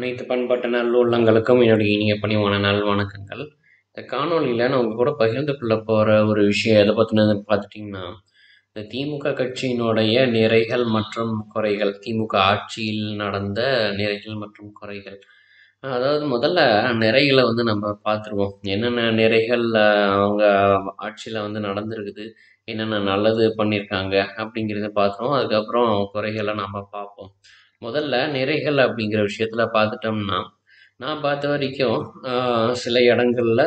அனைத்து பண்பட்ட நல்லுள்ளங்களுக்கும் என்னுடைய இனிய பணிவான நல்வணக்கங்கள். இந்த காணொளியில நான் உங்க கூட பகிர்ந்து கொள்ள போற ஒரு விஷயம் எத பத்தினதுன்னு பார்த்துட்டீங்கன்னா, இந்த திமுக கட்சியினுடைய நிறைகள் மற்றும் குறைகள். திமுக ஆட்சியில் நடந்த நிறைகள் மற்றும் குறைகள். அதாவது முதல்ல நிறைகள நம்ம பார்த்துருவோம். என்னென்ன நிறைகள் அவங்க ஆட்சியில நடந்திருக்குது, என்னென்ன நல்லது பண்ணியிருக்காங்க அப்படிங்கிறத பார்த்துருவோம். அதுக்கப்புறம் குறைகள நம்ம பார்ப்போம். முதல்ல நிறைகள் அப்படிங்கிற விஷயத்துல பார்த்துட்டோம்னா, நான் பார்த்த வரைக்கும் சில இடங்கள்ல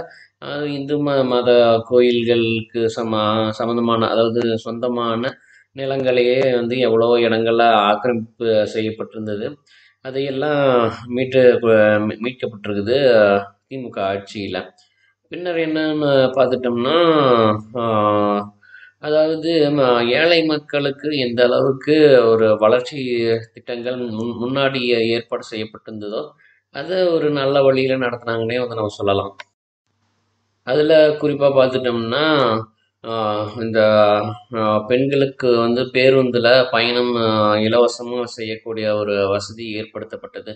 இந்து மத கோயில்களுக்கு சம்மந்தமான அதாவது சொந்தமான நிலங்களையே எவ்வளவோ இடங்கள்ல ஆக்கிரமிப்பு செய்யப்பட்டிருந்தது. அதையெல்லாம் மீட்டு மீட்கப்பட்டிருக்குது திமுக ஆட்சியில. பின்னர் என்னன்னு பார்த்துட்டோம்னா, ஆ அதாவது ஏழை மக்களுக்கு எந்த அளவுக்கு ஒரு வளர்ச்சி திட்டங்கள் முன்னாடி ஏற்பாடு செய்யப்பட்டிருந்ததோ, அத ஒரு நல்ல வழியில நடத்துனாங்கன்னே நம்ம சொல்லலாம். அதுல குறிப்பா பார்த்துட்டோம்னா, ஆ இந்த பெண்களுக்கு பேருந்துல பயணம் இலவசமா செய்யக்கூடிய ஒரு வசதி ஏற்படுத்தப்பட்டது.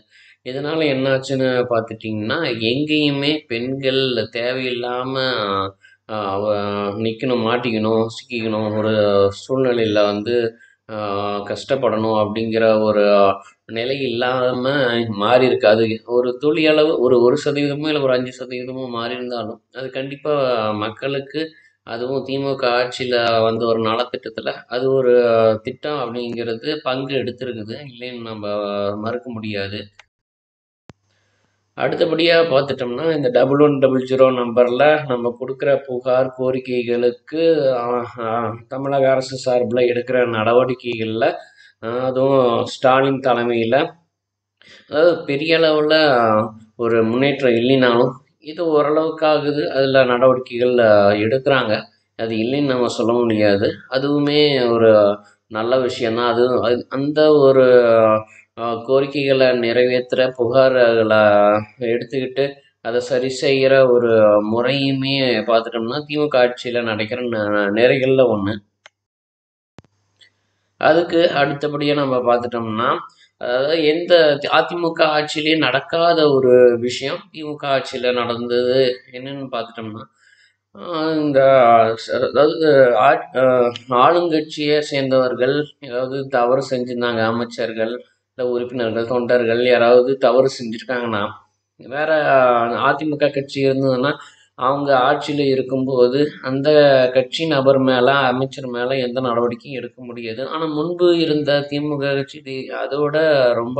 இதனால என்னாச்சுன்னு பார்த்துட்டீங்கன்னா, எங்கேயுமே பெண்கள் தேவையில்லாம அவ நிக்கணும், மாட்டிக்கணும், சிக்கிக்கணும், ஒரு சூழ்நிலையில ஆ கஷ்டப்படணும் அப்படிங்கிற ஒரு நிலை இல்லாம மாறியிருக்கு. அது ஒரு துளி அளவு ஒரு 1% இல்ல ஒரு 5% மாறியிருந்தாலும், அது கண்டிப்பா மக்களுக்கு அதுவும் திமுக ஆட்சியில வந்த ஒரு நலத்திட்டத்துல, அது ஒரு திட்டம் அப்படிங்கிறது பங்கு எடுத்திருக்குது. இல்லைன்னு நம்ப மறுக்க முடியாது. அடுத்தபடியா பார்த்துட்டோம்னா, இந்த 1100 நம்பர்ல நம்ம குடுக்குற புகார், கோரிக்கைகளுக்கு அ அ தமிழக அரசு சார்புல எடுக்கிற நடவடிக்கைகள்ல, அதுவும் ஸ்டாலின் தலைமையில அதாவது பெரிய அளவுல ஒரு முன்னேற்றம் இல்லைனாலும், இது ஓரளவுக்காகுது. அதுல நடவடிக்கைகள் எடுக்குறாங்க. அது இல்லைன்னு நம்ம சொல்ல முடியாது. அதுவுமே ஒரு நல்ல விஷயம் தான். அதுவும் அந்த ஒரு கோரிக்கைகள நிறைவேத்துற புகார்கள எடுத்துக்கிட்டு, அத சரி செய்யற ஒரு முறையுமே பார்த்துட்டோம்னா, திமுக ஆட்சியில நடக்கிற நிறைகள்ல ஒண்ணு. அதுக்கு அடுத்தபடியா நம்ம பார்த்துட்டோம்னா, அதாவது எந்த அதிமுக ஆட்சியிலேயே நடக்காத ஒரு விஷயம் திமுக ஆட்சியில நடந்தது. என்னன்னு பார்த்துட்டோம்னா, இந்த அதாவது ஆட் அ ஆளுங்கட்சிய சேர்ந்தவர்கள் ஏதாவது தவறு செஞ்சிருந்தாங்க. அமைச்சர்கள், இல்ல உறுப்பினர்கள், தொண்டர்கள் யாராவது தவறு செஞ்சிருக்காங்கன்னா, வேற அதிமுக கட்சி இருந்ததுன்னா, அவங்க ஆட்சியில இருக்கும்போது, அந்த கட்சி நபர் மேல, அமைச்சர் மேல எந்த நடவடிக்கையும் எடுக்க முடியாது. ஆனா, முன்பு இருந்த திமுக கட்சி அதோட ரொம்ப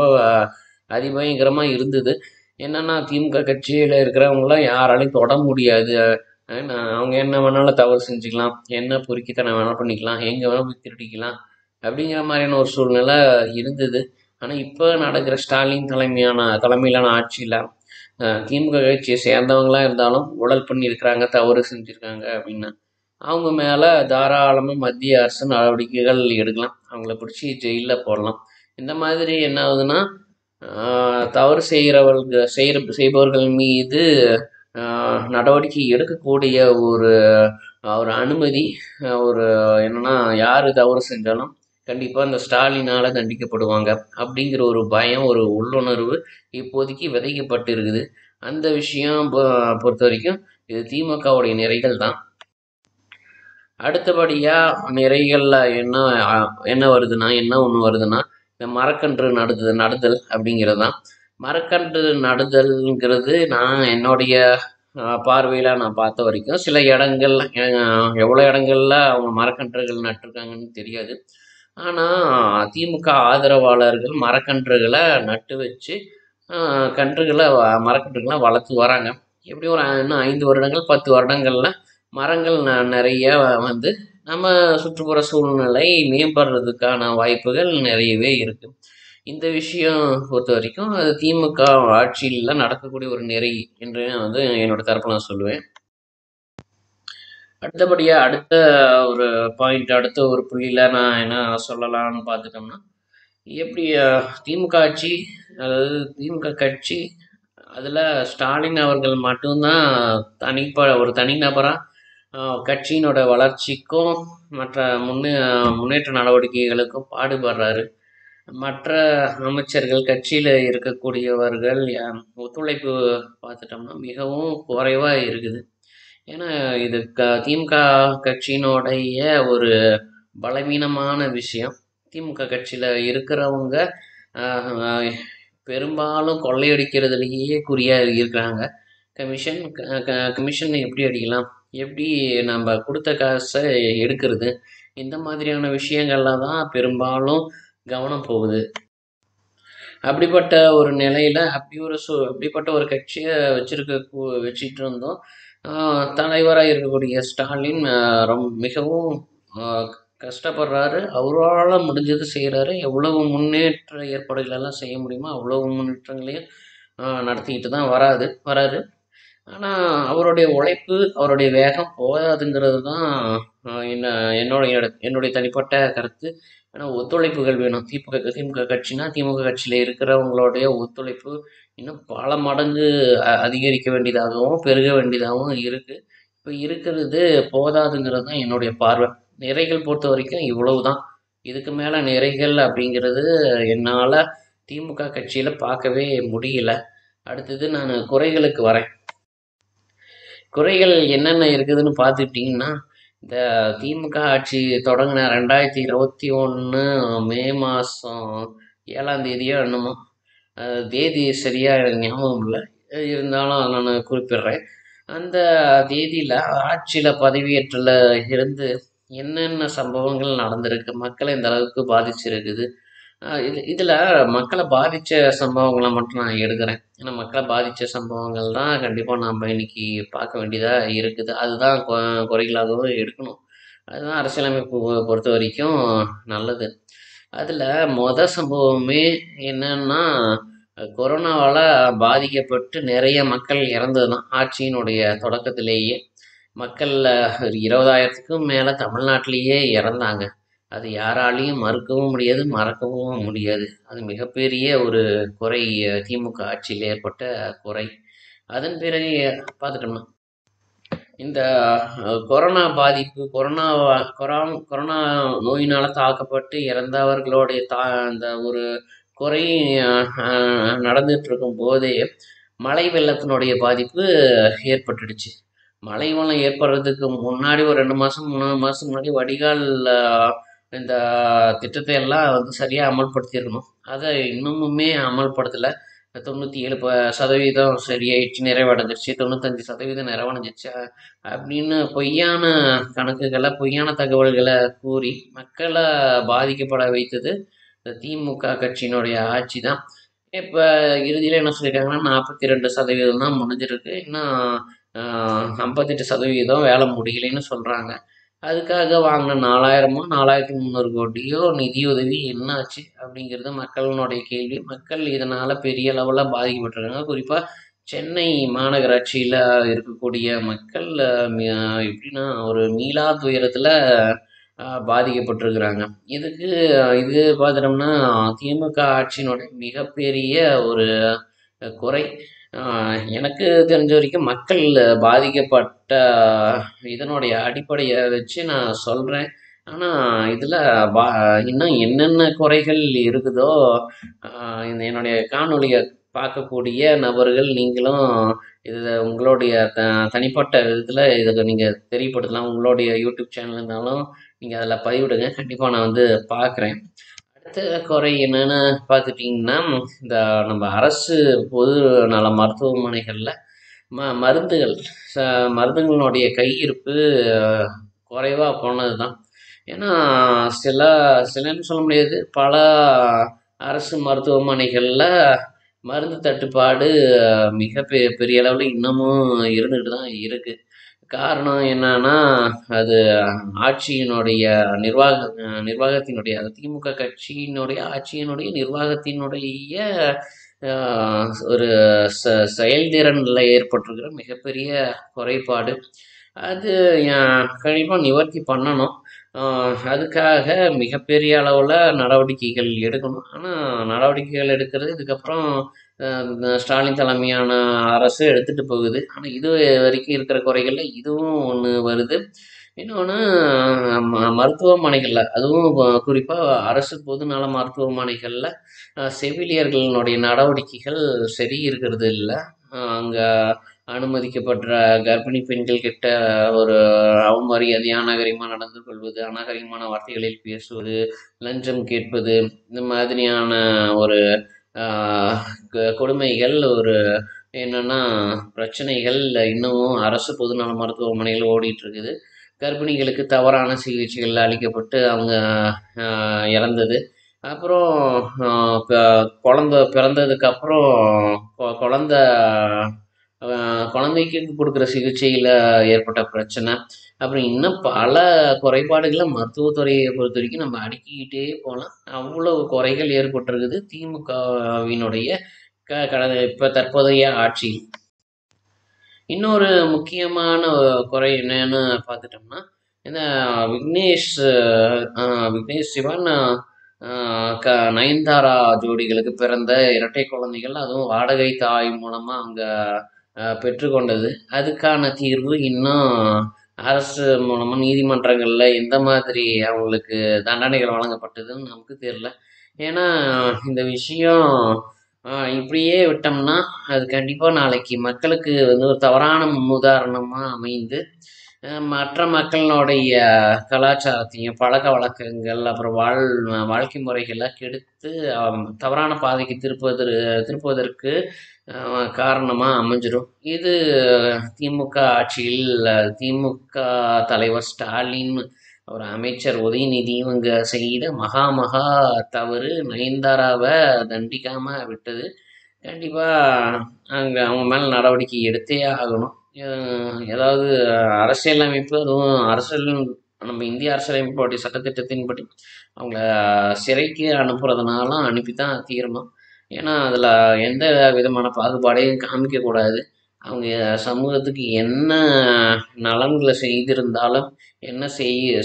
அதிபயங்கரமா இருந்தது. என்னன்னா, திமுக கட்சியில இருக்கிறவங்கலாம் யாராலையும் தொட முடியாது. அவங்க என்ன வேணாலும் தவறு செஞ்சுக்கலாம். என்ன பொறுக்கித்தனம் வேணாலும் பண்ணிக்கலாம். எங்க வேணாலும் போய் திருடிக்கலாம். அப்படிங்கிற மாதிரியான ஒரு சூழ்நிலை இருந்தது. ஆனா, இப்ப நடக்கிற ஸ்டாலின் தலைமையிலான ஆட்சியில திமுக கட்சியை சேர்ந்தவங்களா இருந்தாலும் ஊழல் பண்ணியிருக்கிறாங்க, தவறு செஞ்சிருக்காங்க அப்படின்னா, அவங்க மேல தாராளமா மத்திய அரசு நடவடிக்கைகள் எடுக்கலாம். அவங்கள பிடிச்சி ஜெயில்ல போடலாம். இந்த மாதிரி என்ன ஆகுதுன்னா, தவறு செய்பவர்கள் மீது நடவடிக்கை எடுக்கக்கூடிய ஒரு ஒரு அனுமதி, ஒரு என்னன்னா யாரு தவறு செஞ்சாலும் கண்டிப்பா இந்த ஸ்டாலினால தண்டிக்கப்படுவாங்க அப்படிங்கிற ஒரு பயம், ஒரு உள்ளுணர்வு இப்போதைக்கு விதைக்கப்பட்டு இருக்குது. அந்த விஷயம் பொறுத்த வரைக்கும் இது திமுகவுடைய நிறைகள் தான். அடுத்தபடியா நிறைகள்ல என்ன வருதுன்னா, என்ன ஒண்ணு வருதுன்னா, இந்த மரக்கன்று நடுதல் அப்படிங்கிறது தான். மரக்கன்று நடுதல்ங்கிறது நான் என்னுடைய பார்வையில நான் பார்த்த வரைக்கும் சில இடங்கள் எவ்வளோ இடங்கள்ல அவங்க மரக்கன்றுகள் நட்டிருக்காங்கன்னு தெரியாது. ஆனா, திமுக ஆதரவாளர்கள் மரக்கன்றுகள நட்டு வச்சு, அ கன்றுகள மரக்கன்றுகள வளர்த்து வராங்க. எப்படியும் ஒரு இன்னும் 5 வருடங்கள், 10 வருடங்கள்ல மரங்கள் நெறைய வந்து நம்ம சுற்றுப்புற சூழ்நிலை மேம்படுறதுக்கான வாய்ப்புகள் நிறையவே இருக்கு. இந்த விஷயம் பொறுத்தவரைக்கும், அது திமுக ஆட்சியில நடக்கக்கூடிய ஒரு நிறை என்று என்னோட தரப்புல நான் சொல்லுவேன். அடுத்தபடியா அடுத்த ஒரு பாயிண்ட், அடுத்த ஒரு புள்ளியில நான் என்ன சொல்லலாம்னு பார்த்துட்டோம்னா, எப்படி திமுக ஆட்சி, அதாவது திமுக கட்சி, அதுல ஸ்டாலின் அவர்கள் மட்டும்தான் ஒரு தனிநபரா கட்சியினோட வளர்ச்சிக்கும் மற்ற முன்னேற்ற நடவடிக்கைகளுக்கும் பாடுபடுறாரு. மற்ற அமைச்சர்கள், கட்சியில் இருக்கக்கூடியவர்கள் ஒத்துழைப்பு பார்த்துட்டோம்னா மிகவும் குறைவாக இருக்குது. ஏன்னா இது திமுக கட்சியினுடைய ஒரு பலவீனமான விஷயம். திமுக கட்சியில் இருக்கிறவங்க பெரும்பாலும் கொள்ளையடிக்கிறதுலேயே குறியாக இருக்கிறாங்க. கமிஷன் எப்படி அடிக்கலாம், எப்படி நம்ம கொடுத்த காசை எடுக்கிறது, இந்த மாதிரியான விஷயங்கள்ல தான் பெரும்பாலும் கவனம் போகுது. அப்படிப்பட்ட ஒரு நிலையில் அப்படிப்பட்ட ஒரு கட்சியை வச்சுட்டு இருந்தோம். தலைவராக இருக்கக்கூடிய ஸ்டாலின் மிகவும் கஷ்டப்படுறாரு. அவரால் முடிஞ்சது செய்கிறாரு. எவ்வளவு முன்னேற்ற ஏற்பாடுகளெல்லாம் செய்ய முடியுமோ அவ்வளவு முன்னேற்றங்களையும் நடத்திக்கிட்டு தான் வராரு. ஆனால் அவருடைய உழைப்பு, அவருடைய வேகம் போதாதுங்கிறது தான் என்னுடைய தனிப்பட்ட கருத்து. ஆனால் ஒத்துழைப்புகள் வேணும். திமுக கட்சினா திமுக கட்சியில் இருக்கிறவங்களுடைய ஒத்துழைப்பு இன்னும் பல மடங்கு அதிகரிக்க வேண்டியதாகவும் பெருக வேண்டியதாகவும் இருக்குது. இப்போ இருக்கிறது போதாதுங்கிறது தான் என்னுடைய பார்வை. நிறைகள் பொறுத்த வரைக்கும் இவ்வளவு தான். இதுக்கு மேலே நிறைகள் அப்படிங்கிறது என்னால் திமுக கட்சியில் பார்க்கவே முடியல. அடுத்தது நான் குறைகளுக்கு வரேன். குறைகள் என்னென்ன இருக்குதுன்னு பார்த்துக்கிட்டிங்கன்னா, இந்த திமுக ஆட்சி தொடங்கின 2021 மே மாதம் 7ஆம் தேதியோ என்னமோ, தேதி சரியாக எனக்கு ஞாபகம் இல்லை, இருந்தாலும் நான் குறிப்பிடுறேன். அந்த தேதியில் ஆட்சியில் பதவியேற்றில் இருந்து என்னென்ன சம்பவங்கள் நடந்திருக்கு, மக்களை இந்த அளவுக்கு பாதிச்சிருக்குது. இதில் மக்களை பாதித்த சம்பவங்களை மட்டும் நான் எடுக்கிறேன். ஏன்னா மக்களை பாதித்த சம்பவங்கள் தான் கண்டிப்பாக நாம் இன்னைக்கு பார்க்க வேண்டியதாக இருக்குது. அதுதான் குறைகளாகவும் எடுக்கணும். அதுதான் அரசியலமைப்பு பொறுத்த வரைக்கும் நல்லது. அதில் சம்பவமே என்னன்னா, கொரோனாவால் பாதிக்கப்பட்டு நிறைய மக்கள் இறந்தது தான். ஆட்சியினுடைய தொடக்கத்திலேயே மக்களில் 20,000க்கும் மேலே தமிழ்நாட்டிலேயே இறந்தாங்க. அது யாராலையும் மறுக்கவும் முடியாது, மறக்கவும் முடியாது. அது மிகப்பெரிய ஒரு குறை, திமுக ஆட்சியில் ஏற்பட்ட குறை. அதன் பிறகு பார்த்துட்டோம்னா, இந்த கொரோனா பாதிப்பு, கொரோனா நோயினால் தாக்கப்பட்டு இறந்தவர்களுடைய அந்த ஒரு குறை நடந்துட்டு இருக்கும் போதே மழை வெள்ளத்தினுடைய பாதிப்பு ஏற்பட்டுடுச்சு. மழை வெள்ளம் ஏற்படுறதுக்கு முன்னாடி ஒரு 2 மாதம் 3 மாதத்துக்கு முன்னாடி வடிகால் இந்த திட்டத்தை எல்லாம் சரியாக அமல்படுத்தியிருக்கணும். அதை இன்னமுமே அமல்படுத்தலை. 97% சரியாயிடுச்சு, நிறைவடைஞ்சிருச்சு, 95% நிறைவடைஞ்சிருச்சு அப்படின்னு பொய்யான கணக்குகளை, பொய்யான தகவல்களை கூறி மக்களை பாதிக்கப்பட வைத்தது இந்த திமுக கட்சியினுடைய ஆட்சி தான். இப்போ இறுதியில் என்ன சொல்லியிருக்காங்கன்னா 42% தான் முடிஞ்சிருக்கு, இன்னும் 58% வேலை முடியலைன்னு சொல்கிறாங்க. அதுக்காக வாங்கின 4000மோ 4300 கோடியோ நிதியுதவி என்னாச்சு அப்படிங்கிறது மக்களினுடைய கேள்வி. மக்கள் இதனால் பெரிய லெவலில் பாதிக்கப்பட்டிருக்காங்க. குறிப்பாக சென்னை மாநகராட்சியில் இருக்கக்கூடிய மக்கள் எப்படின்னா ஒரு மீளா துயரத்தில் பாதிக்கப்பட்டிருக்கிறாங்க. இது பார்த்துட்டோம்னா திமுக ஆட்சியினுடைய மிகப்பெரிய ஒரு குறை. எனக்கு தெரிஞ்ச வரைக்கும் மக்கள் பாதிக்கப்பட்ட இதனுடைய அடிப்படையை வச்சு நான் சொல்கிறேன். ஆனால் இதில் இன்னும் என்னென்ன குறைகள் இருக்குதோ என்னுடைய காணொலியை பார்க்கக்கூடிய நபர்கள் நீங்களும் உங்களுடைய தனிப்பட்ட விதத்தில் இதை நீங்கள் தெரியப்படுத்தலாம். உங்களுடைய யூடியூப் சேனல் இருந்தாலும் நீங்கள் அதில் பதிவிடுங்க. கண்டிப்பாக நான் பார்க்குறேன். அடுத்த குறை என்னென்னு பார்த்துட்டிங்கன்னா, இந்த நம்ம அரசு பொது நல மருத்துவமனைகளில் மருந்துகளினுடைய கையிருப்பு குறைவாக போனது தான். ஏன்னா சிலன்னு சொல்ல முடியாது, பல அரசு மருத்துவமனைகளில் மருந்து தட்டுப்பாடு மிக பெரிய அளவில் இன்னமும் இருந்துகிட்டு தான் இருக்குது. காரணம் என்னன்னா, அது ஆட்சியினுடைய நிர்வாகத்தினுடைய திமுக கட்சியினுடைய ஆட்சியினுடைய நிர்வாகத்தினுடைய ஒரு செயல்திறனில் ஏற்பட்டிருக்கிற மிகப்பெரிய குறைபாடு. அது கண்டிப்பாக நிவர்த்தி பண்ணணும். அதுக்காக மிகப்பெரிய அளவில் நடவடிக்கைகள் எடுக்கணும். ஆனால் நடவடிக்கைகள் எடுக்கிறது இதுக்கப்புறம் ஸ்டாலின் தலைமையான அரசு எடுத்துகிட்டு போகுது. ஆனால் இது வரைக்கும் இருக்கிற குறைகளில் இதுவும் ஒன்று வருது. இன்னொன்று மருத்துவமனைகளில், அதுவும் குறிப்பாக அரசு பொதுநல மருத்துவமனைகளில் செவிலியர்களினுடைய நடவடிக்கைகள் சரி இருக்கிறது இல்லை. அங்கே அனுமதிக்கப்படுற கர்ப்பிணி பெண்கள் கிட்ட ஒரு அவமரியாதையாக அநாகரிகமாக நடந்து கொள்வது, அநாகரிகமான வார்த்தைகளில் பேசுவது, லஞ்சம் கேட்பது, இந்த மாதிரியான ஒரு கொடுமைகள், ஒரு என்னென்னா பிரச்சனைகள் இன்னமும் அரசு பொதுநல மருத்துவமனையில் ஓடிட்டு இருக்குது. கர்ப்பிணிகளுக்கு தவறான சிகிச்சைகள் அளிக்கப்பட்டு அவங்க இறந்தது. அப்புறம் குழந்த பிறந்ததுக்கப்புறம் குழந்த குழந்தைக்கு கொடுக்குற சிகிச்சையில் ஏற்பட்ட பிரச்சனை, அப்புறம் இன்னும் பல குறைபாடுகளை மருத்துவத்துறையை பொறுத்த வரைக்கும் நம்ம அடுக்கிக்கிட்டே போகலாம். அவ்வளோ குறைகள் ஏற்பட்டிருக்குது திமுகவினுடைய இப்போ தற்போதைய ஆட்சி. இன்னொரு முக்கியமான குறை என்னன்னு பார்த்துட்டோம்னா, இந்த விக்னேஷ் விக்னேஷ் சிவன் நயன்தாரா ஜோடிகளுக்கு பிறந்த இரட்டை குழந்தைகள், அதுவும் வாடகை தாய் மூலமாக அவங்க பெற்றுக்கொண்டது. அதுக்கான தீர்வு இன்னும் அரசு மூலமாக நீதிமன்றங்களில் எந்த மாதிரி அவங்களுக்கு தண்டனைகள் வழங்கப்பட்டதுன்னு நமக்கு தெரியல. ஏன்னா இந்த விஷயம் இப்படியே விட்டோம்னா அது கண்டிப்பாக நாளைக்கு மக்களுக்கு வந்து ஒரு தவறான முன்னுதாரணமாக அமைந்து மற்ற மக்களினுடைய கலாச்சாரத்தையும் பழக்க வழக்கங்கள் அப்புறம் வாழ்க்கை முறைகளை கெடுத்து தவறான பாதைக்கு திருப்புவதற்கு காரணமாக அமைஞ்சிடும். இது திமுக ஆட்சியில் திமுக தலைவர் ஸ்டாலின், ஒரு அமைச்சர் உதயநிதி இவங்க செய்த மகா தவறு. நயன்தாராவை தண்டிக்காமல் விட்டது. கண்டிப்பாக அவங்க மேலே நடவடிக்கை எடுத்தே ஆகணும். ஏதாவது அரசியலமைப்பு, அதுவும் நம்ம இந்திய அரசியலமைப்போடைய சட்டத்திட்டத்தின்படி அவங்கள சிறைக்கு அனுப்புறதுனாலும் அனுப்பி தான் தீரணும். ஏன்னா அதில் எந்த விதமான பாகுபாடையும் காமிக்கக்கூடாது. அவங்க சமூகத்துக்கு என்ன நலன்களை செய்திருந்தாலும், என்ன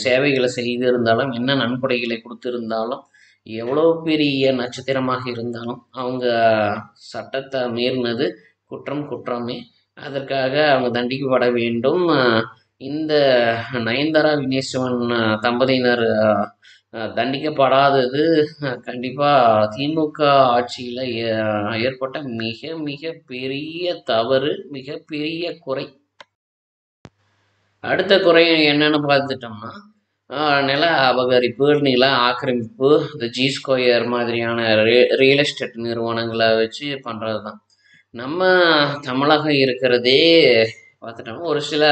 சேவைகளை செய்திருந்தாலும், என்ன நன்கொடைகளை கொடுத்திருந்தாலும், எவ்வளோ பெரிய நட்சத்திரமாக இருந்தாலும் அவங்க சட்டத்தை மீறினது குற்றமே. அதற்காக அவங்க தண்டிக்கப்பட வேண்டும். இந்த நயன்தாரா விக்னேஸ்வரன் தம்பதியினர் தண்டிக்கப்படாதது கண்டிப்பாக திமுக ஆட்சியில் ஏற்பட்ட மிக பெரிய தவறு, மிகப்பெரிய குறை. அடுத்த குறை என்னன்னு பார்த்துட்டோம்னா, நில அபகரிப்பு, நில ஆக்கிரமிப்பு, இந்த G2 மாதிரியான ரியல் எஸ்டேட் நிறுவனங்களை வச்சு பண்ணுறது தான். நம்ம தமிழகம் இருக்கிறதே பார்த்துட்டோம்னா ஒரு சில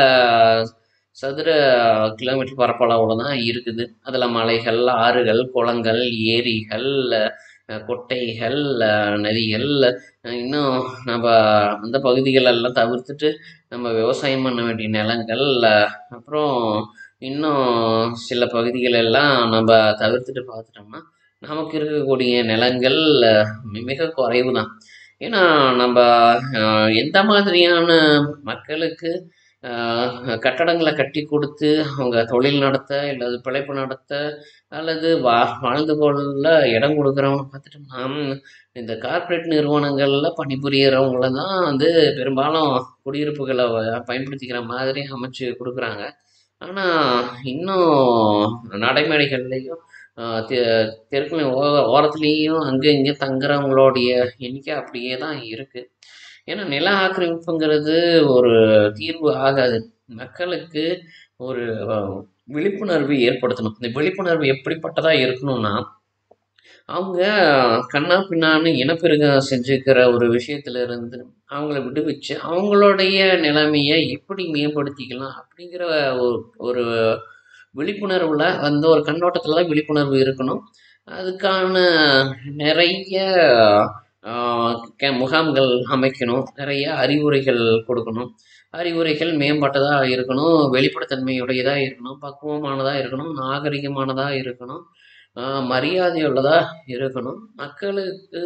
சதுர கிலோமீட்டர் பரப்பளவில் தான் இருக்குது. அதில் மலைகள், ஆறுகள், குளங்கள், ஏரிகள், கொட்டைகள், நதிகள், இன்னும் நம்ம அந்த பகுதிகளெல்லாம் தவிர்த்துட்டு நம்ம விவசாயம் பண்ண வேண்டிய நிலங்கள், அப்புறம் இன்னும் சில பகுதிகளெல்லாம் நம்ம தவிர்த்துட்டு பார்த்துட்டோம்னா நமக்கு இருக்கக்கூடிய நிலங்கள் மிக குறைவு தான். ஏன்னா நம்ம எந்த மாதிரியான மக்களுக்கு கட்டடங்களை கட்டி கொடுத்து அவங்க தொழில் நடத்த, அல்லது பிழைப்பு நடத்த, அல்லது வாழ்ந்து கொள்ள இடம் கொடுக்குறவங்க பார்த்துட்டோம்னா இந்த கார்ப்பரேட் நிறுவனங்களில் பணிபுரியறவங்கள தான் வந்து பெரும்பாலும் குடியிருப்புகளை பயன்படுத்திக்கிற மாதிரி அமைச்சு கொடுக்குறாங்க. ஆனால் இன்னும் நடைமேடைகள்லேயும் தெருக்குலையும் ஓரத்துலேயும் அங்கே இங்கே தங்குறவங்களுடைய எண்ணிக்கை அப்படியே தான் இருக்குது. ஏன்னா நில ஆக்கிரமிப்புங்கிறது ஒரு தீர்வு ஆகாது. மக்களுக்கு ஒரு விழிப்புணர்வு ஏற்படுத்தணும். இந்த விழிப்புணர்வு எப்படிப்பட்டதாக இருக்கணும்னா, அவங்க கண்ணா பின்னான்னு இனப்பெருக்கம் செஞ்சுக்கிற ஒரு விஷயத்துலேருந்து அவங்கள விடுவிச்சு அவங்களுடைய நிலைமையை எப்படி மேம்படுத்திக்கலாம் அப்படிங்கிற ஒரு விழிப்புணர்வில் வந்து ஒரு கண்ணோட்டத்தில் தான் விழிப்புணர்வு இருக்கணும். அதுக்கான நிறைய முகாம்கள் அமைக்கணும், நிறைய அறிவுரைகள் கொடுக்கணும். அறிவுரைகள் மேம்பட்டதாக இருக்கணும், வெளிப்படைத்தன்மையுடையதாக இருக்கணும், பக்குவமானதாக இருக்கணும், நாகரிகமானதாக இருக்கணும், மரியாதையுள்ளதாக இருக்கணும். மக்களுக்கு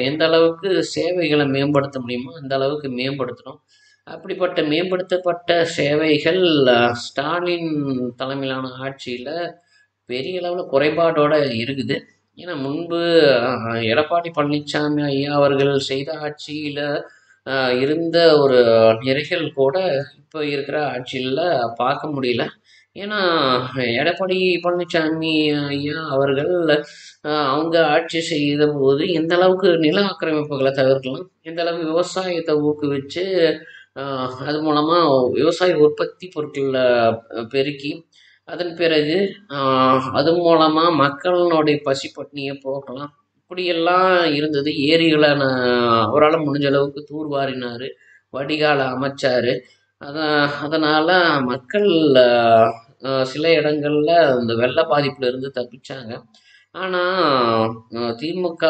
எந்த அளவுக்கு சேவைகளை மேம்படுத்த முடியுமோ அந்த அளவுக்கு மேம்படுத்தணும். அப்படிப்பட்ட மேம்படுத்தப்பட்ட சேவைகள் ஸ்டாலின் தலைமையிலான ஆட்சியில் பெரிய அளவில் குறைபாடோடு இருக்குது. ஏன்னா முன்பு எடப்பாடி பழனிசாமி ஐயா அவர்கள் செய்த ஆட்சியில் இருந்த ஒரு நிறைகள் கூட இப்போ இருக்கிற ஆட்சியில் பார்க்க முடியல. ஏன்னா எடப்பாடி பழனிசாமி ஐயா அவர்கள் அவங்க ஆட்சி செய்தபோது எந்த அளவுக்கு நில ஆக்கிரமிப்புகளை தவிர்க்கலாம், எந்த அளவுக்கு விவசாயத்தை ஊக்குவிச்சு அது மூலமாக விவசாய உற்பத்தி பொருட்களை பெருக்கி அதன் பிறகு அது மூலமாக மக்களினுடைய பசி பட்டினியை போக்கலாம். இப்படியெல்லாம் இருந்தது. ஏரிகளை அவரால் முடிஞ்ச அளவுக்கு தூர்வாரினார், வடிகாலை அமைச்சார். அதனால் மக்கள் சில இடங்கள்ல இந்த வெள்ள பாதிப்புல இருந்து தப்பிச்சாங்க. ஆனால் திமுக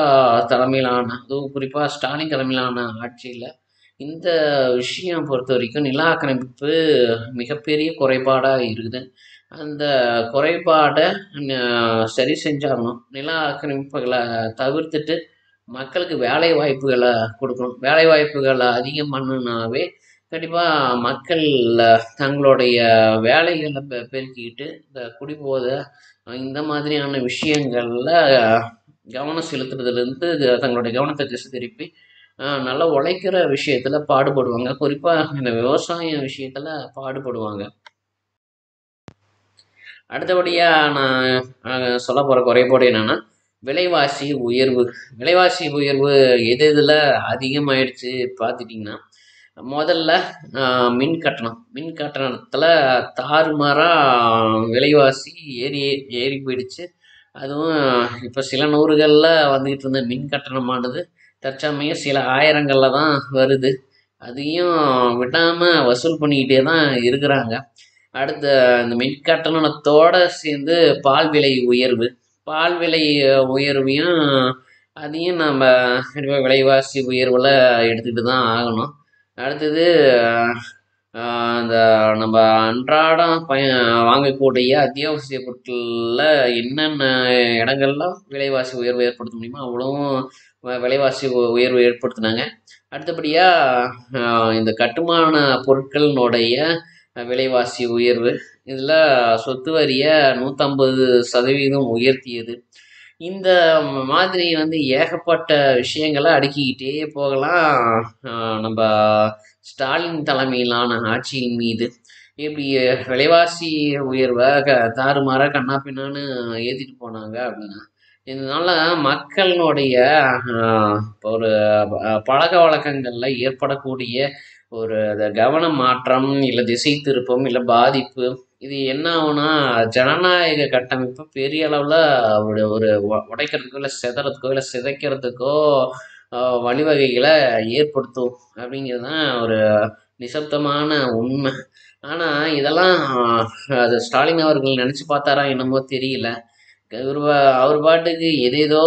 தலைமையிலான, அதுவும் குறிப்பாக ஸ்டாலின் தலைமையிலான ஆட்சியில் இந்த விஷயம் பொறுத்த வரைக்கும் நில ஆக்கிரமிப்பு மிகப்பெரிய குறைபாடாக இருக்குது. அந்த குறைபாடை சரி செஞ்சாகணும். நில ஆக்கிரமிப்புகளை தவிர்த்துட்டு மக்களுக்கு வேலை வாய்ப்புகளை கொடுக்கணும். வேலை வாய்ப்புகளை அதிகம் பண்ணுனாவே கண்டிப்பாக மக்கள் தங்களுடைய வேலைகளை பெருக்கிக்கிட்டு இந்த குடிபோதை இந்த மாதிரியான விஷயங்களில் கவனம் செலுத்துறதுலேருந்து தங்களுடைய கவனத்தை திசை திருப்பி நல்லா உழைக்கிற விஷயத்தில் பாடுபடுவாங்க. குறிப்பாக இந்த விவசாய விஷயத்தில் பாடுபடுவாங்க. அடுத்தபடியாக நான் சொல்ல போகிற குறைபாடு என்னென்னா விலைவாசி உயர்வு. விலைவாசி உயர்வு எது இதில் அதிகமாகிடுச்சு பார்த்துட்டிங்கன்னா, முதல்ல மின் கட்டணத்தில் தாறுமாறாக விலைவாசி ஏறி போயிடுச்சு. அதுவும் இப்போ சில நூறுகளில் வந்துக்கிட்டு இருந்த மின் கட்டணமானது தற்சமயம் சில ஆயிரங்களில் தான் வருது. அதையும் விடாமல் வசூல் பண்ணிக்கிட்டே தான் இருக்கிறாங்க. அடுத்த இந்த மின் கட்டணத்தோடு சேர்ந்து பால் விலை உயர்வையும் அதையும் நம்ம விலைவாசி உயர்வில் எடுத்துக்கிட்டு தான் ஆகணும். அடுத்தது இந்த நம்ம அன்றாடம் வாங்கக்கூடிய அத்தியாவசிய பொருட்களில் என்னென்ன இடங்கள்லாம் விலைவாசி உயர்வு ஏற்படுத்த முடியுமோ அவ்வளவும் விலைவாசி உயர்வு ஏற்படுத்தினாங்க. அடுத்தபடியாக இந்த கட்டுமான பொருட்களினுடைய விலைவாசி உயர்வு, இதில் சொத்து வரியை 150% உயர்த்தியது. இந்த மாதிரி ஏகப்பட்ட விஷயங்களை அடுக்கிக்கிட்டே போகலாம் நம்ம ஸ்டாலின் தலைமையிலான ஆட்சியின் மீது. இப்படி விலைவாசி உயர்வை தாறுமாறாக கண்ணா பின்னான்னு ஏற்றிட்டு போனாங்க அப்படின்னா, இதனால மக்களினுடைய ஒரு பழக்க வழக்கங்களில் ஏற்படக்கூடிய ஒரு கவன மாற்றம், இல்லை திசை திருப்பம், இல்லை பாதிப்பு, இது என்ன ஆகும்னா ஜனநாயக கட்டமைப்பு பெரிய அளவில் ஒரு உடைக்கிறதுக்கோ இல்லை செதறதுக்கோ இல்லை சிதைக்கிறதுக்கோ வழிவகைகளை ஏற்படுத்தும் அப்படிங்கிறது தான் ஒரு நிசப்தமான உண்மை. ஆனால் இதெல்லாம் அது ஸ்டாலின் அவர்கள் நினச்சி பார்த்தாரா என்னமோ தெரியல. அவர் பாட்டுக்கு ஏதேதோ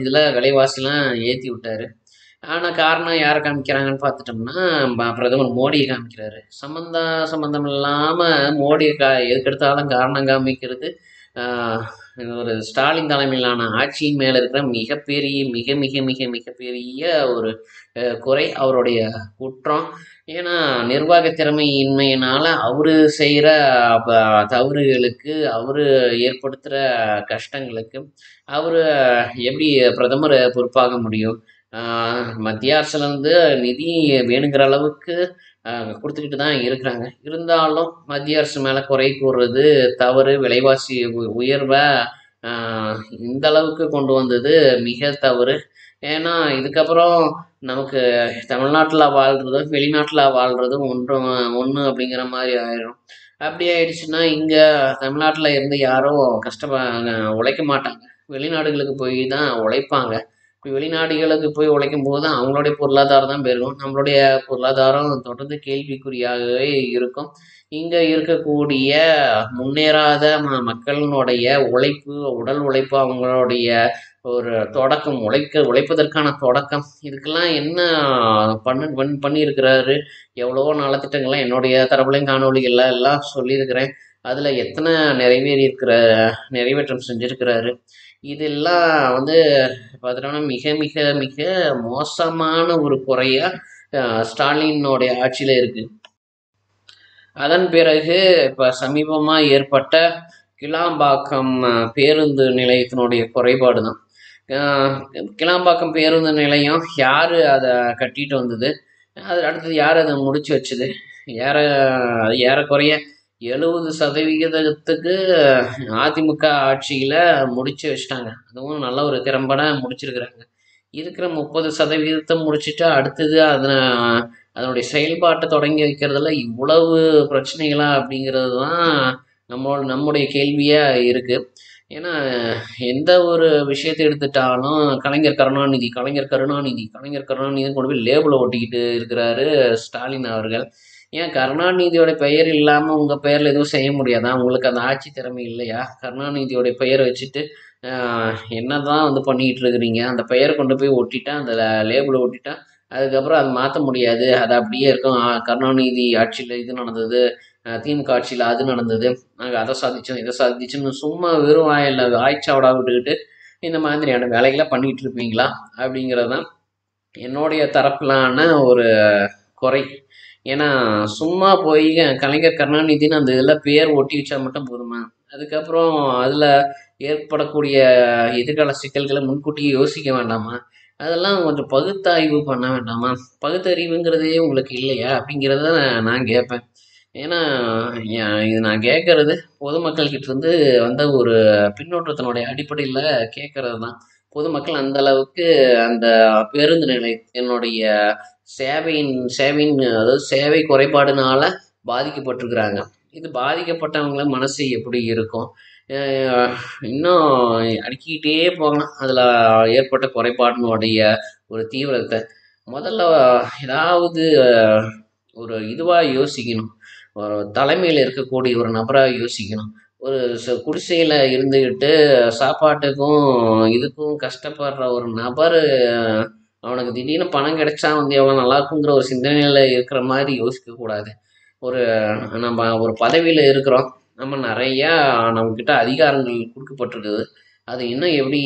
இதில் விலைவாசிலாம் ஏற்றி விட்டார். ஆனால் காரணம் யாரை காமிக்கிறாங்கன்னு பார்த்துட்டோம்னா பிரதமர் மோடியை காமிக்கிறாரு. சம்மந்தம் இல்லாமல் மோடியை எதுக்கெடுத்தாலும் காரணம் காமிக்கிறது ஒரு ஸ்டாலின் தலைமையிலான ஆட்சியின் மேலே இருக்கிற மிக மிக மிக மிகப்பெரிய ஒரு குறை, அவருடைய குற்றம். ஏன்னா நிர்வாக திறமையின்மையினால் அவர் செய்கிற தவறுகளுக்கு, அவர் ஏற்படுத்துகிற கஷ்டங்களுக்கு அவர் எப்படி பிரதமர் பொறுப்பாக முடியும்? மத்திய அரசுலேருந்து நிதி வேணுங்கிற அளவுக்கு கொடுத்துக்கிட்டு தான் இருக்கிறாங்க. இருந்தாலும் மத்திய அரசு மேலே குறை கூறுறது தவறு. விலைவாசி உயர்வை இந்த அளவுக்கு கொண்டு வந்தது மிக தவறு. ஏன்னா இதுக்கப்புறம் நமக்கு தமிழ்நாட்டில் வாழ்கிறதும் வெளிநாட்டில் வாழ்கிறதும் ஒன்று அப்படிங்கிற மாதிரி ஆயிடும். அப்படி ஆயிடுச்சுன்னா இங்கே தமிழ்நாட்டில் இருந்து யாரும் உழைக்க மாட்டாங்க, வெளிநாடுகளுக்கு போய் தான் உழைப்பாங்க. இப்படி வெளிநாடுகளுக்கு போய் உழைக்கும் போது அவங்களுடைய பொருளாதாரம் தான் பெருகும், நம்மளுடைய பொருளாதாரம் தொடர்ந்து கேள்விக்குறியாகவே இருக்கும். இங்கே இருக்கக்கூடிய முன்னேறாத மக்களினுடைய உழைப்பு, உடல் உழைப்பு, அவங்களுடைய ஒரு தொடக்கம், உழைப்பதற்கான தொடக்கம், இதுக்கெல்லாம் என்ன பண்ணியிருக்கிறாரு? எவ்வளவோ நலத்திட்டங்கள்லாம் என்னுடைய தரப்புலையும் காணொலிகள்லாம் எல்லாம் சொல்லியிருக்கிறேன். அதில் எத்தனை நிறைவேற்றம் செஞ்சுருக்கிறாரு? இதெல்லாம் பார்த்துட்டோம்னா மிக மிக மிக மோசமான ஒரு குறையாக ஸ்டாலினுடைய ஆட்சியில் இருக்குது. அதன் பிறகு இப்போ சமீபமாக ஏற்பட்ட கிளாம்பாக்கம் பேருந்து நிலையத்தினுடைய குறைபாடு தான். கிளாம்பாக்கம் பேருந்து நிலையம் யார் அதை கட்டிட்டு வந்தது? அது அடுத்தது யார் அதை முடிச்சு வச்சது? ஏறக்குறைய 70% அதிமுக ஆட்சியில் முடிச்சு வச்சுட்டாங்க. அதுவும் நல்ல ஒரு திறம்பட முடிச்சிருக்கிறாங்க. இருக்கிற 30% முடிச்சுட்டு அடுத்தது அதனுடைய செயல்பாட்டை தொடங்கி வைக்கிறதுல இவ்வளவு பிரச்சனைகளா அப்படிங்கிறது தான் நம்முடைய கேள்வியாக இருக்குது. ஏன்னா எந்த ஒரு விஷயத்தை எடுத்துட்டாலும் கலைஞர் கருணாநிதி கலைஞர் கருணாநிதி கலைஞர் கருணாநிதினு கொண்டு போய் லேபிளை ஒட்டிக்கிட்டு இருக்கிறாரு ஸ்டாலின் அவர்கள். ஏன் கருணாநிதியோட பெயர் இல்லாமல் உங்கள் பெயரில் எதுவும் செய்ய முடியாதா? உங்களுக்கு அந்த ஆட்சி திறமை இல்லையா? கருணாநிதியோடைய பெயரை வச்சுட்டு என்னதான் பண்ணிக்கிட்டு இருக்கிறீங்க? அந்த பெயரை கொண்டு போய் ஒட்டிட்டா, அந்த லேபிளை ஒட்டிட்டா, அதுக்கப்புறம் அதை மாற்ற முடியாது. அது அப்படியே இருக்கும். கருணாநிதி ஆட்சியில் இது நடந்தது, திமுக ஆட்சியில் அது நடந்தது, நாங்கள் அதை சாதித்தோம் இதை சாதிச்சோன்னு சும்மா வெறும் வாயில் ஆய்ச்சாவடா விட்டுக்கிட்டு இந்த மாதிரியான வேலைகளை பண்ணிகிட்டு இருப்பீங்களா அப்படிங்கிறது தான் என்னுடைய தரப்பிலான ஒரு குறை. ஏன்னா சும்மா போய் கலைஞர் கருணாநிதினு அந்த இதில் பேர் ஒட்டி வச்சா மட்டும் போதுமா? அதுக்கப்புறம் அதில் ஏற்படக்கூடிய எதிர்கால சிக்கல்களை முன்கூட்டியே யோசிக்க வேண்டாமா? அதெல்லாம் கொஞ்சம் பகுத்தாய்வு பண்ண வேண்டாமா? பகுத்தறிவுங்கிறதே உங்களுக்கு இல்லையா அப்படிங்கிறத நான் கேட்பேன். ஏன்னா இது நான் கேட்கறது பொதுமக்கள்கிட்ட இருந்து வந்த ஒரு பின்னோட்டத்தினுடைய அடிப்படையில் கேட்கறது தான். பொதுமக்கள் அந்த அளவுக்கு அந்த பேருந்து நிலையத்தினுடைய சேவையின் அதாவது சேவை குறைபாடுனால பாதிக்கப்பட்டிருக்கிறாங்க. இது பாதிக்கப்பட்டவங்கள மனசு எப்படி இருக்கும்? இன்னும் அடுக்கிக்கிட்டே போகலாம் அதில் ஏற்பட்ட குறைபாட்டினுடைய ஒரு தீவிரத்தை. முதல்ல ஏதாவது ஒரு இதுவாக யோசிக்கணும். ஒரு தலைமையில் இருக்கக்கூடிய ஒரு நபராக யோசிக்கணும். ஒரு குடிசையில் இருந்துக்கிட்டு சாப்பாட்டுக்கும் இதுக்கும் கஷ்டப்படுற ஒரு நபர் அவனுக்கு திடீர்னு பணம் கிடைச்சா எவ்வளோ நல்லா இருக்குங்கிற ஒரு சிந்தனையில் இருக்கிற மாதிரி யோசிக்கக்கூடாது. ஒரு நம்ம ஒரு பதவியில் இருக்கிறோம். நம்ம நிறையா நம்மக்கிட்ட அதிகாரங்கள் கொடுக்கப்பட்டிருக்குது. அது இன்னும் எப்படி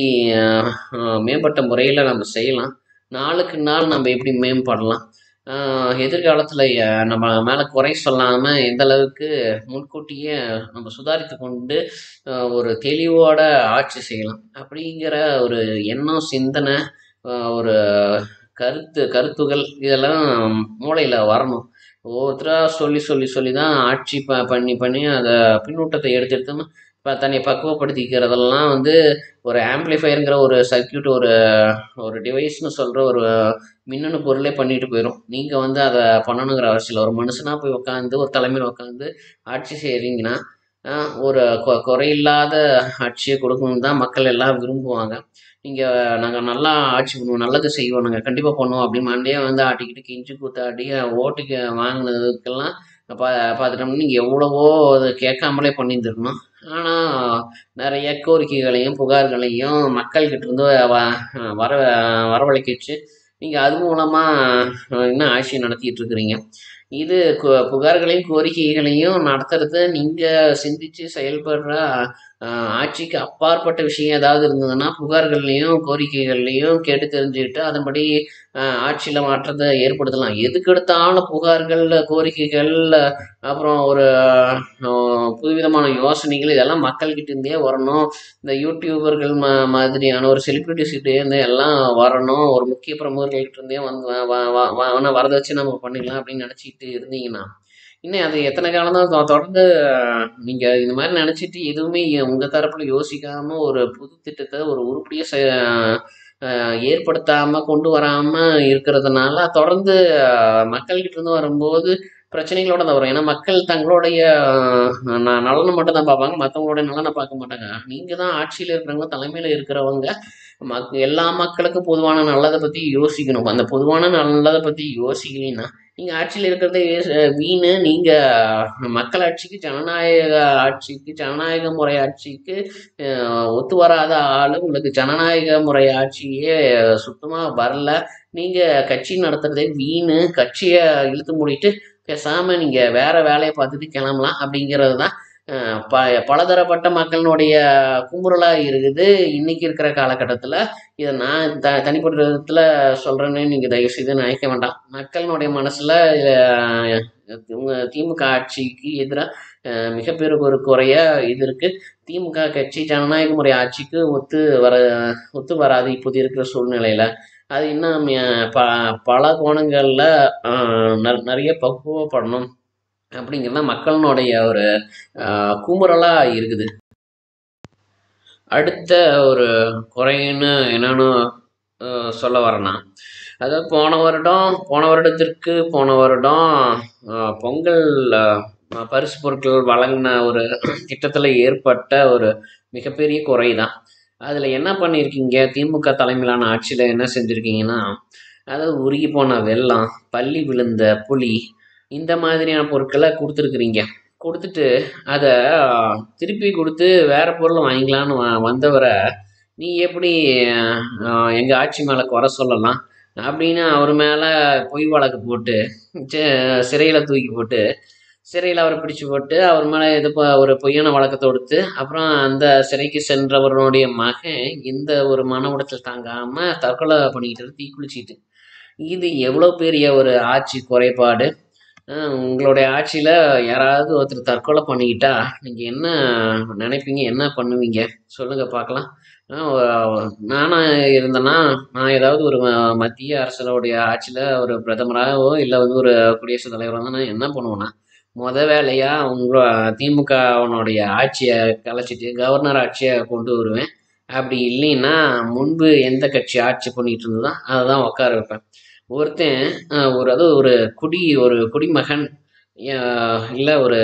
மேம்பட்ட முறையில் நம்ம செய்யலாம்? நாளுக்கு நாள் நம்ம எப்படி மேம்படலாம்? எதிர்காலத்தில் நம்ம மேலே குறை சொல்லாமல் எந்த அளவுக்கு முன்கூட்டியே நம்ம சுதாரித்து கொண்டு ஒரு தெளிவோட ஆட்சி செய்யலாம் அப்படிங்கிற ஒரு எண்ணம், சிந்தனை, ஒரு கருத்துகள் இதெல்லாம் மூளையில் வரணும். ஒவ்வொருத்தராக சொல்லி தான் ஆட்சி பண்ணி அதை பின்னூட்டத்தை எடுத்து இப்போ தன்னை பக்குவப்படுத்திக்கிறதெல்லாம் ஒரு ஆம்ப்ளிஃபயருங்கிற ஒரு சர்க்கியூட், ஒரு டிவைஸ்னு சொல்கிற ஒரு மின்னணு பொருளே பண்ணிட்டு போயிடும். நீங்கள் அதை பண்ணணுங்கிற அவசியம் இல்லை. ஒரு மனுஷனாக போய் உட்காந்து ஒரு தலைமையில் உட்காந்து ஆட்சி செய்கிறீங்கன்னா ஒரு குறையில்லாத ஆட்சியை கொடுக்கணுன்னு தான் மக்கள் எல்லாம் விரும்புவாங்க. நாங்கள் நல்லா ஆட்சி பண்ணுவோம், நல்லது செய்வோம், நாங்கள் கண்டிப்பாக பண்ணுவோம் அப்படின்னு மண்டையே ஆட்டிக்கிட்டு கெஞ்சி கூத்தாடி ஓட்டுக்கு வாங்கினதுக்கெல்லாம் பார்த்துட்டோம்னா நீங்கள் எவ்வளவோ அதை கேட்காமலே பண்ணியிருந்துருக்கணும். ஆனால் நிறைய கோரிக்கைகளையும் புகார்களையும் மக்கள்கிட்ட இருந்து வரவழைக்க வச்சு நீங்கள் அது மூலமாக இன்னும் ஆட்சி நடத்திட்டு இருக்கிறீங்க. இது புகார்களையும் கோரிக்கைகளையும் நடத்துறது நீங்கள் சிந்தித்து செயல்படுற ஆட்சிக்கு அப்பாற்பட்ட விஷயம் ஏதாவது இருந்ததுன்னா புகார்கள்லையும் கோரிக்கைகள்லையும் கேட்டு தெரிஞ்சுக்கிட்டு அதன்படி ஆட்சியில் மாற்றத்தை ஏற்படுத்தலாம். எதுக்கு எடுத்தாலும் புகார்கள், கோரிக்கைகள், அப்புறம் ஒரு புதுவிதமான யோசனைகள் இதெல்லாம் மக்கள்கிட்ட இருந்தே வரணும். இந்த யூடியூபர்கள் மாதிரியான ஒரு செலிப்ரிட்டிஸ்கிட்டே இருந்து எல்லாம் வரணும். ஒரு முக்கிய பிரமுகர்கள்கிட்ட இருந்தே வரதை வச்சு நம்ம பண்ணிடலாம் அப்படின்னு நினச்சிக்கிட்டு இருந்தீங்கன்னா இன்னும் அது எத்தனை காலம் தான் தொடர்ந்து நீங்கள் இந்த மாதிரி நினச்சிட்டு எதுவுமே உங்கள் தரப்பில் யோசிக்காமல் ஒரு புது திட்டத்தை ஒரு உருப்படியாக ஏற்படுத்தாமல் கொண்டு வராமல் இருக்கிறதுனால தொடர்ந்து மக்கள்கிட்ட இருந்து வரும்போது பிரச்சனைகளோட தான் வரும். ஏன்னா மக்கள் தங்களுடைய நலனை மட்டும் தான் பார்ப்பாங்க, மற்றவங்களுடைய நலனை பார்க்க மாட்டாங்க. நீங்கள் தான் ஆட்சியில் இருக்கிறவங்க, தலைமையில் இருக்கிறவங்க எல்லா மக்களுக்கும் பொதுவான நல்லதை பற்றி யோசிக்கணும். அந்த பொதுவான நல்லதை பற்றி யோசிக்கலைன்னா நீங்கள் ஆட்சியில் இருக்கிறதே வீணு. நீங்கள் மக்களாட்சிக்கு, ஜனநாயக ஆட்சிக்கு, ஜனநாயக முறை ஆட்சிக்கு ஒத்து வராத ஆள். உங்களுக்கு ஜனநாயக முறை ஆட்சியே சுத்தமாக வரல. நீங்கள் கட்சி நடத்துகிறதே வீணு. கட்சியை இழுத்து மூடிட்டு பேசாமல் நீங்கள் வேறு வேலையை பார்த்துட்டு கிளம்பலாம் அப்படிங்கிறது தான் பலதரப்பட்ட மக்களினுடைய குமுறலாக இருக்குது இன்றைக்கி இருக்கிற காலகட்டத்தில். இதை நான் தனிப்பட்ட விதத்தில் சொல்கிறேன்னு நீங்கள் தயவுசெய்து நினைக்க வேண்டாம். மக்களினுடைய மனசில் திமுக ஆட்சிக்கு எதிராக மிகப்பெரிய ஒரு குறையாக இது இருக்குது. திமுக கட்சி ஜனநாயக முறை ஆட்சிக்கு ஒத்து வராது இப்போது இருக்கிற சூழ்நிலையில். அது இன்னும் பல கோணங்களில் நிறைய பக்குவப்படணும். அப்படிங்கிறது தான் மக்களினுடைய ஒரு குமுறலாக இருக்குது. அடுத்த ஒரு குறைன்னு என்னன்னு சொல்ல வரேன்னா, அதாவது போன வருடம் பொங்கல் பரிசு பொருட்கள் வழங்கின ஒரு திட்டத்தில் ஏற்பட்ட ஒரு மிகப்பெரிய குறை தான். அதில் என்ன பண்ணியிருக்கீங்க, திமுக தலைமையிலான ஆட்சியில் என்ன செஞ்சுருக்கீங்கன்னா, அதாவது உருகி போன வெல்லம், பள்ளி விழுந்த புளி, இந்த மாதிரியான பொருட்களை கொடுத்துருக்குறீங்க. கொடுத்துட்டு அதை திருப்பி கொடுத்து வேற பொருள் வாங்கிக்கலான்னு வந்தவரை நீ எப்படி எங்கள் ஆட்சி மேலே குறை சொல்லலாம் அப்படின்னு அவர் மேலே பொய் வழக்கு போட்டு சிறையில் தூக்கி போட்டு சிறையில் அவரை பிடிச்சு போட்டு அவர் மேலே இது ஒரு பொய்யான வழக்கை தொடுத்து அப்புறம் அந்த சிறைக்கு சென்றவருடைய மகன் இந்த ஒரு மன உடைச்சல் தாங்காமல் தற்கொலை பண்ணிக்கிட்டு தீக்குளிச்சிட்டு, இது எவ்வளோ பெரிய ஒரு ஆட்சி குறைபாடு. உங்களுடைய ஆட்சியில் யாராவது ஒருத்தர் தற்கொலை பண்ணிக்கிட்டா நீங்கள் என்ன நினைப்பீங்க, என்ன பண்ணுவீங்க சொல்லுங்கள் பார்க்கலாம். நானாக இருந்தேன்னா நான் ஏதாவது ஒரு மத்திய அரசனுடைய ஆட்சியில் ஒரு பிரதமராகவோ இல்லை ஒரு குடியரசுத் தலைவராக இருந்தால் நான் என்ன பண்ணுவேன்னா, வேலையாக திமுகவனுடைய ஆட்சியை கலைச்சிட்டு கவர்னர் ஆட்சியை கொண்டு வருவேன். அப்படி இல்லைன்னா முன்பு எந்த கட்சி ஆட்சி பண்ணிகிட்டு இருந்ததோ அதை தான் உட்கார வைப்பேன். ஒருத்தன் ஒரு குடிமகன் இல்லை ஒரு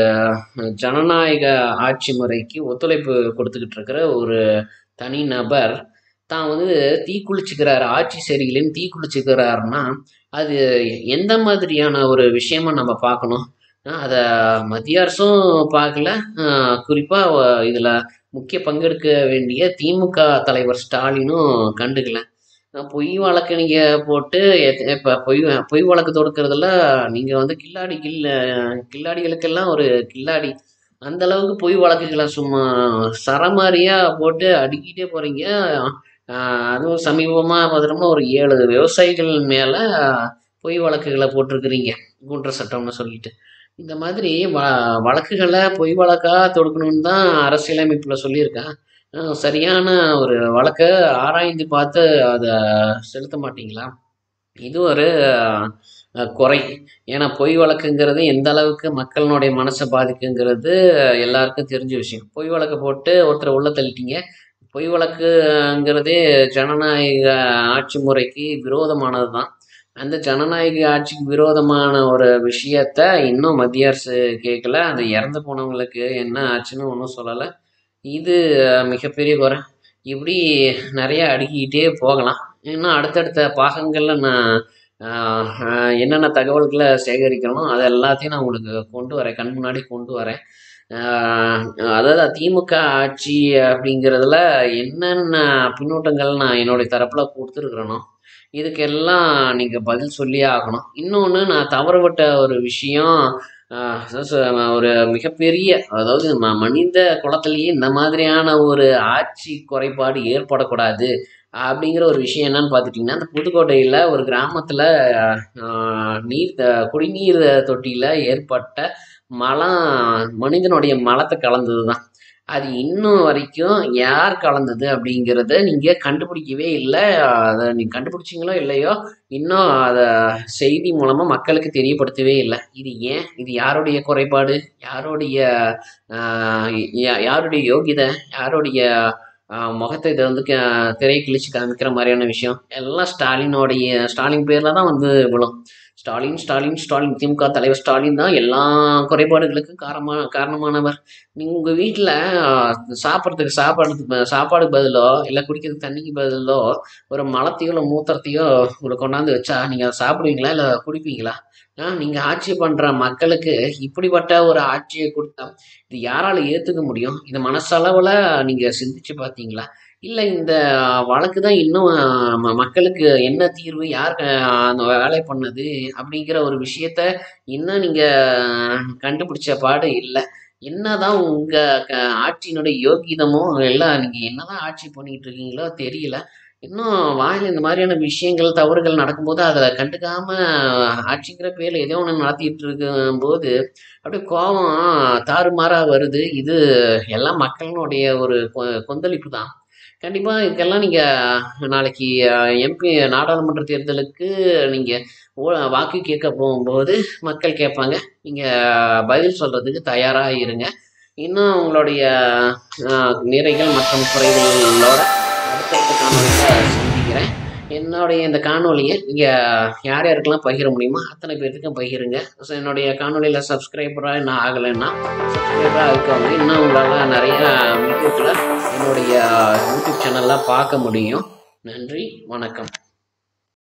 ஜனநாயக ஆட்சி முறைக்கு ஒத்துழைப்பு கொடுத்துக்கிட்டு இருக்கிற ஒரு தனி நபர் தான் தீக்குளிச்சுக்கிறாரு, ஆட்சி சரியில்லைன்னு தீக்குளிச்சுக்கிறாருன்னா அது எந்த மாதிரியான ஒரு விஷயமா நம்ம பார்க்கணும்? அதை மத்திய அரசும் பார்க்கல, குறிப்பாக இதில் முக்கிய பங்கெடுக்க வேண்டிய திமுக தலைவர் ஸ்டாலினும் கண்டுக்கல. பொய் வழக்கு நீங்கள் போட்டு இப்போ பொய் வழக்கு தொடுக்கிறதுல நீங்கள் கில்லாடிகளுக்கெல்லாம் ஒரு கில்லாடி. அந்த அளவுக்கு பொய் வழக்குகளை சும்மா சரமாரியாக போட்டு அடுக்கிட்டே போகிறீங்க. அதுவும் சமீபமாக பார்த்தோம்னா ஒரு 7 விவசாயிகள் மேலே பொய் வழக்குகளை போட்டிருக்கிறீங்க, குன்ற சட்டம்னு சொல்லிட்டு. இந்த மாதிரி வழக்குகளை பொய் வழக்காக தொடுக்கணும்னு தான் அரசியலமைப்பில் சொல்லியிருக்கேன். சரியான ஒரு வழக்கை ஆராய்ந்து பார்த்து அதை செலுத்த மாட்டீங்களா? இது ஒரு குறை. ஏன்னா பொய் வழக்குங்கிறது எந்த அளவுக்கு மக்களினுடைய மனசை பாதிக்குங்கிறது எல்லாருக்கும் தெரிஞ்ச விஷயம். பொய் வழக்கை போட்டு ஒருத்தரை உள்ள தள்ளிட்டீங்க. பொய் வழக்குங்கிறதே ஜனநாயக ஆட்சி முறைக்கு விரோதமானது தான். அந்த ஜனநாயக ஆட்சிக்கு விரோதமான ஒரு விஷயத்த இன்னும் மத்திய அரசு கேட்கல. அந்த இறந்து போனவங்களுக்கு என்ன ஆச்சுன்னு ஒன்றும் சொல்லலை. இது மிகப்பெரிய குறை. இப்படி நிறைய அடுக்கிக்கிட்டே போகலாம். இன்னும் அடுத்தடுத்த பாகங்களில் நான் என்னென்ன தகவல்களை சேகரிக்கணும் அது எல்லாத்தையும் நான் உங்களுக்கு கொண்டு வரேன், கண் முன்னாடி கொண்டு வரேன். அதாவது திமுக ஆட்சி அப்படிங்கிறதுல என்னென்ன பின்னூட்டங்கள் நான் என்னுடைய தரப்பில் கொடுத்துருக்குறேனோ இதுக்கெல்லாம் நீங்கள் பதில் சொல்லியே ஆகணும். இன்னொன்று, நான் தவறுபட்ட ஒரு விஷயம், ஒரு மிகப்பெரிய, அதாவது மனித குலத்திலேயே இந்த மாதிரியான ஒரு ஆட்சி குறைபாடு ஏற்படக்கூடாது அப்படிங்கிற ஒரு விஷயம் என்னன்னு பார்த்துட்டிங்கன்னா, அந்த புதுக்கோட்டையில் ஒரு கிராமத்தில் குடிநீர் தொட்டியில் ஏற்பட்ட மலம் மனிதனுடைய மலத்தை கலந்தது தான். அது இன்னும் வரைக்கும் யார் கலந்தது அப்படிங்கிறத நீங்கள் கண்டுபிடிக்கவே இல்லை. அதை நீங்கள் கண்டுபிடிச்சிங்களோ இல்லையோ, இன்னும் அதை செய்தி மூலமாக மக்களுக்கு தெரியப்படுத்தவே இல்லை. இது ஏன்? இது யாருடைய குறைபாடு? யாருடைய யோகிதை? யாருடைய முகத்தை இதை திரையை கிழிச்சு காமிக்கிற மாதிரியான விஷயம் எல்லாம் ஸ்டாலின் பேரில் தான் விழும். ஸ்டாலின் ஸ்டாலின் ஸ்டாலின் திமுக தலைவர் ஸ்டாலின் தான் எல்லா குறைபாடுகளுக்கும் காரணமானவர். நீங்கள் உங்கள் வீட்டில் சாப்பாடுக்கு பதிலோ இல்லை குடிக்கிறதுக்கு தண்ணிக்கு பதிலோ ஒரு மலத்தையோ இல்லை மூத்திரத்தையோ உங்களை கொண்டாந்து வச்சா நீங்கள் அதை சாப்பிடுவீங்களா இல்லை குடிப்பீங்களா? நீங்கள் ஆட்சி பண்ணுற மக்களுக்கு இப்படிப்பட்ட ஒரு ஆட்சியை கொடுத்தா இது யாரால் ஏற்றுக்க முடியும்? இது மனசளவில் நீங்கள் சிந்திச்சு பார்த்தீங்களா? இல்லை இந்த வழக்கு தான் இன்னும் மக்களுக்கு என்ன தீர்வு, யார் அந்த வேலை பண்ணது அப்படிங்கிற ஒரு விஷயத்த இன்னும் நீங்கள் கண்டுபிடிச்ச பாடு இல்லை. என்னதான் உங்கள் ஆட்சியினுடைய யோகிதமோ எல்லாம், நீங்கள் என்னதான் ஆட்சி பண்ணிகிட்டு இருக்கீங்களோ தெரியல. இன்னும் வாயில் இந்த மாதிரியான விஷயங்கள் தவறுகள் நடக்கும்போது அதை கண்டுக்காமல் ஆட்சிங்கிற பேரில் ஏதோ ஒன்று நடத்திட்டு இருக்கும்போது அப்படியே கோபம் தாறுமாறாக வருது. இது எல்லாம் மக்களினுடைய ஒரு கொந்தளிப்பு தான். கண்டிப்பாக இதுக்கெல்லாம் நீங்கள் நாளைக்கு எம்பி நாடாளுமன்ற தேர்தலுக்கு நீங்கள் வாக்கு கேட்க போகும்போது மக்கள் கேட்பாங்க. நீங்கள் பதில் சொல்கிறதுக்கு தயாராக இருங்க. இன்னும் உங்களுடைய நிறைகள் மற்றும் குறைகளோட அடுத்தடுத்த காணொலியில் சந்திக்கிறேன். என்னுடைய இந்த காணொலியை நீங்கள் யார் யாருக்கெல்லாம் பகிர முடியுமோ அத்தனை பேர்த்துக்கும் பகிருங்க. ஸோ என்னுடைய காணொலியில் சப்ஸ்கிரைபராக இன்னும் ஆகலைன்னா சப்ஸ்கிரைபராக இருக்கவங்க இன்னும் உங்களால் நிறையா வீடியோக்களை என்னுடைய யூடியூப் சேனலில் பார்க்க முடியும். நன்றி, வணக்கம்.